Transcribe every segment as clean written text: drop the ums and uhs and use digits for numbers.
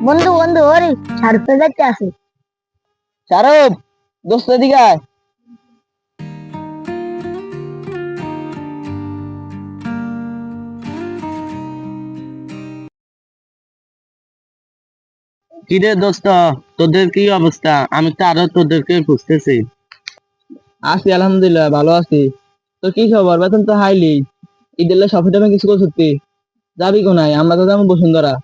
বন্ধু বন্ধু ওরে ছাড়তে যাচ্ছে আছে। শারব, দোস্ত এদিকে আয়। কিরে দোস্ত, তোদের কি অবস্থা? আমি তো আরো তোদেরকে খুঁজতেছি। আছি আলহামদুলিল্লাহ, ভালো আছি। তো কি খবর? বেতন তো হাইলি। ঈদের শপিং টপিং কিছু করছিস? যাবি কোনায়? আমরা তো যাবো বসুন্ধরা।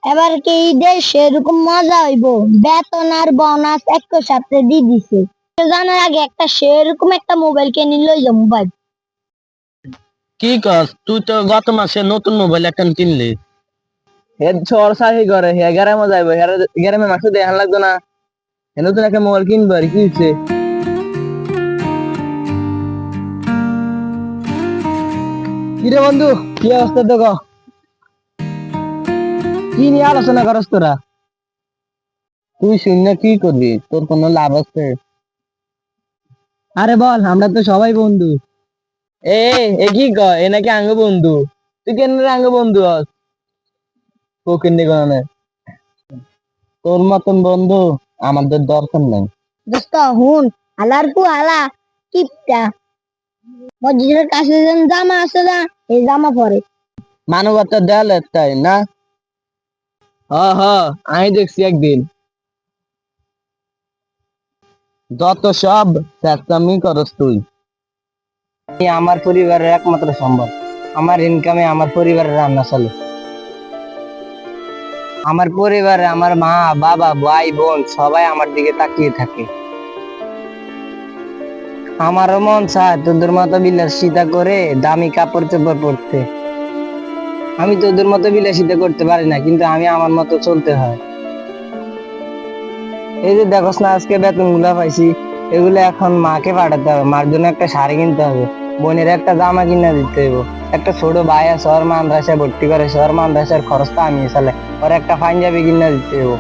এবার কি ঈদের সেরকম মজা হইব? বেতন আর বোনাস একই সাথে দিয়ে দিছে। জানার আগে একটা সেরকম একটা মোবাইল কিনে লই যাবো ভাই। কি কস? তুই তো গত মাসে নতুন মোবাইল একটা কিনলি। হে ছোড় সাহি করে হে গ্রামে যাইবো, হে গ্রামে মাসে দেখান লাগতো না। হে নতুন একটা মোবাইল কিনবো, আর কি হচ্ছে? কিরে বন্ধু, কি অবস্থা দেখো? কি নিয়ে আলোচনা করস তোরা? তুই শূন্য কি করবি? তোর কোনো লাভ আছে? আরে বল, আমরা তো সবাই বন্ধু। এ এ কি কয়? এ নাকি আঙ্গ বন্ধু। তুই কেন রে আঙ্গ বন্ধু হস? ফকিন্নি গনে। তোর মতন বন্ধু আমাদের দরকার নাই। দোস্ত হুন, আলার পু আলা কিপটা মসজিদের কাছে যেন জামা আছে না, এই জামা পরে। মানবতা দেয়ালে তাই না? হ হ, আমি দেখছি একদিন। যত সব চেষ্টামি করস তুই। আমি আমার পরিবারের একমাত্র সম্বল। আমার ইনকামে আমার পরিবারের রান্না চলে। আমার পরিবারে আমার মা, বাবা, ভাই, বোন সবাই আমার দিকে তাকিয়ে থাকে। আমারও মন চায় তোদের মতো বিলাসিতা করে দামি কাপড় চোপড় পরতে। আমি তোদের মতো বিলাসিতা করতে পারি না, কিন্তু আমি আমার মতো চলতে হয়। এই যে দেখোস না, আজকে বেতন গুলা পাইছি, এগুলো এখন মাকে পাঠাতে হবে। মার জন্য একটা শাড়ি কিনতে হবে, বোনের একটা জামা কিনে দিতে হবে, একটা ছোট ভাই আছে ওর মাদ্রাসায় ভর্তি করে, ওর মাদ্রাসার খরচটা আমি চালে, ওর একটা পাঞ্জাবি কিনে দিতে হবে।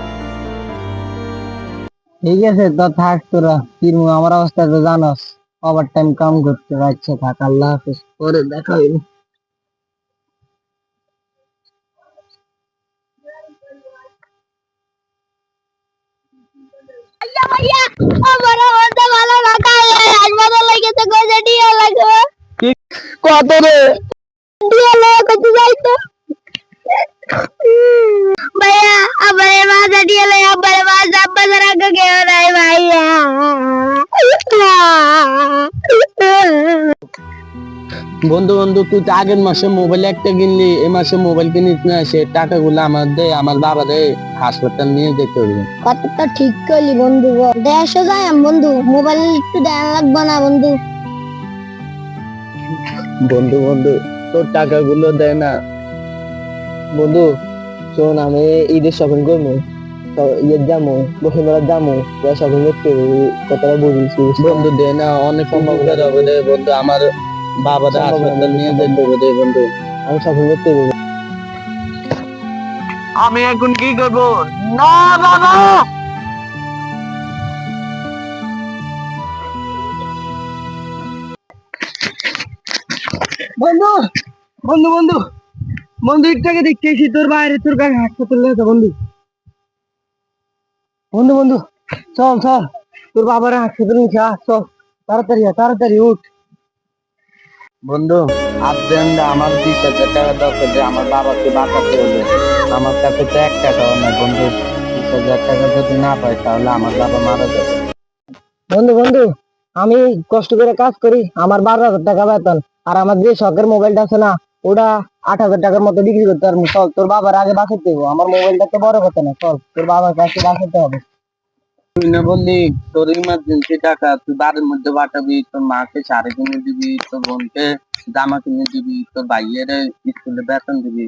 ঠিক আছে, তো থাক তোরা। কিরমু আমার অবস্থা তো জানোস, ওভার টাইম কাম করতে যাচ্ছে। থাক, আল্লাহ হাফেজ, পরে দেখা হইবে। আইয়া ভাইয়া, আমার অবস্থা ভালো না, কাল হাসপাতাল লেগেছে, কয়টা টিয়া লাগবে? কত রে? টিয়া লাগে কত যাইতো ভাইয়া, আমার মাথা টিয়া লাগে, আমার মাথা বাজার আগে কেউ নাই ভাইয়া। বন্ধু বন্ধু, তুই তো আগের মাসে মোবাইল একটা কিনলি, এ মাসে মোবাইল কিনিস না? সে টাকাগুলো আমার দে, আমার বাবা দে, হাসপাতাল নিয়ে যেতে হবে। কতটা ঠিক করলি বন্ধু, দেড়শো যায় বন্ধু, মোবাইল একটু দেন লাগবে না বন্ধু? বন্ধু বন্ধু, তোর টাকাগুলো দেয় না বন্ধু। শোন, আমি ঈদের শপিং করবো, ইয়ে যাবো, বসুন্ধরা যাবো, শপিং করতে হবে। কথাটা বুঝিস বন্ধু, দে না, অনেক উপকার হবে রে বন্ধু। আমার বাবাটা হাসপাতাল নিয়ে যেতে হবে রে বন্ধু। আমি শপিং করতে হবে। আমি এখন কি করবো? না বাবা। বন্ধু বন্ধু বন্ধু বন্ধু, একটাকে দেখতেছি তোর বাইরে, তোর গায়ে হাসপাতাল আছে বন্ধু। বন্ধু বন্ধু, চল চল, তোর বাবার হাসপাতাল নিয়ে আস, চল তাড়াতাড়ি তাড়াতাড়ি উঠ। বন্ধু, আর্জেন্ট আমার 20,000 টাকা দরকার, যে আমার বাবাকে বাঁচাতে হবে। আমার কাছে তো 1 টাকাও নাই বন্ধু। 20,000 টাকা যদি না পাই তাহলে আমার বাবা মারা যাবে। বন্ধু বন্ধু, আমি কষ্ট করে কাজ করি, আমার 12,000 টাকা বেতন, আর আমার যে শখের মোবাইলটা আছে না, ওটা 8,000 টাকার মতো বিক্রি করতে পারবো। চল, তোর বাবার আগে বাঁচাতে হবে, আমার মোবাইলটা তো বড় কথা না, চল তোর বাবার কাছে বাঁচাতে হবে। তুই না বললি তোর ইমার্জেন্সি টাকা তুই বাড়ির মধ্যে পাঠাবি, তোর মাকে শাড়ি কিনে দিবি, তোর বোনকে জামা কিনে দিবি, তোর ভাইয়ের স্কুলে বেতন দিবি।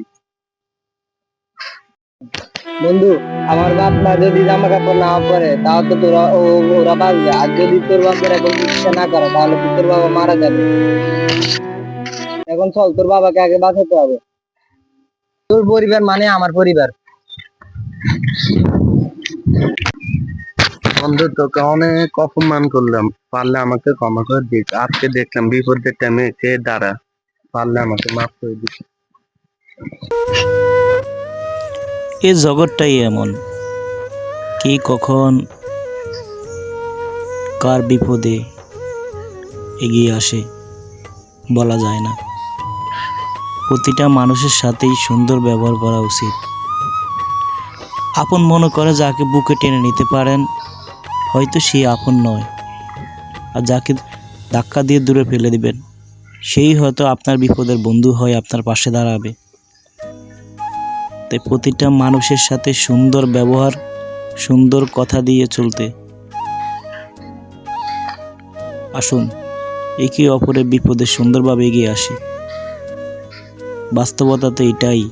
বন্ধু, আমার বাপ মা যদি জামা কাপড় না পরে তাও তো তোরা ওরা বাঁচবে, আর যদি তোর বাপের এখন চিকিৎসা না করে তাহলে তো তোর বাবা মারা যাবে। এখন চল, তোর বাবাকে আগে বাঁচাতে হবে। তোর পরিবার মানে আমার পরিবার। বন্ধু, তোকে অনেক অপমান করলাম, পারলে আমাকে ক্ষমা করে দিস। আজকে দেখলাম বিপদের টাইমে কে দাঁড়া, পারলে আমাকে মাফ করে দিস। এই জগৎটাই এমন, কে কখন কার বিপদে এগিয়ে আসে বলা যায় না। প্রতিটা মানুষের সাথেই সুন্দর ব্যবহার করা উচিত। আপন মনে করে যাকে বুকে টেনে নিতে পারেন, হয়তো সে আপন নয়। আর যাকে ধাক্কা দিয়ে দূরে ফেলে দিবেন, সেই হয়তো আপনার বিপদের বন্ধু হয়ে আপনার পাশে দাঁড়াবে। তাই প্রতিটা মানুষের সাথে সুন্দর ব্যবহার, সুন্দর কথা দিয়ে চলতে। আসুন একে অপরের বিপদে সুন্দরভাবে এগিয়ে আসি। বাস্তবতা তো এটাই।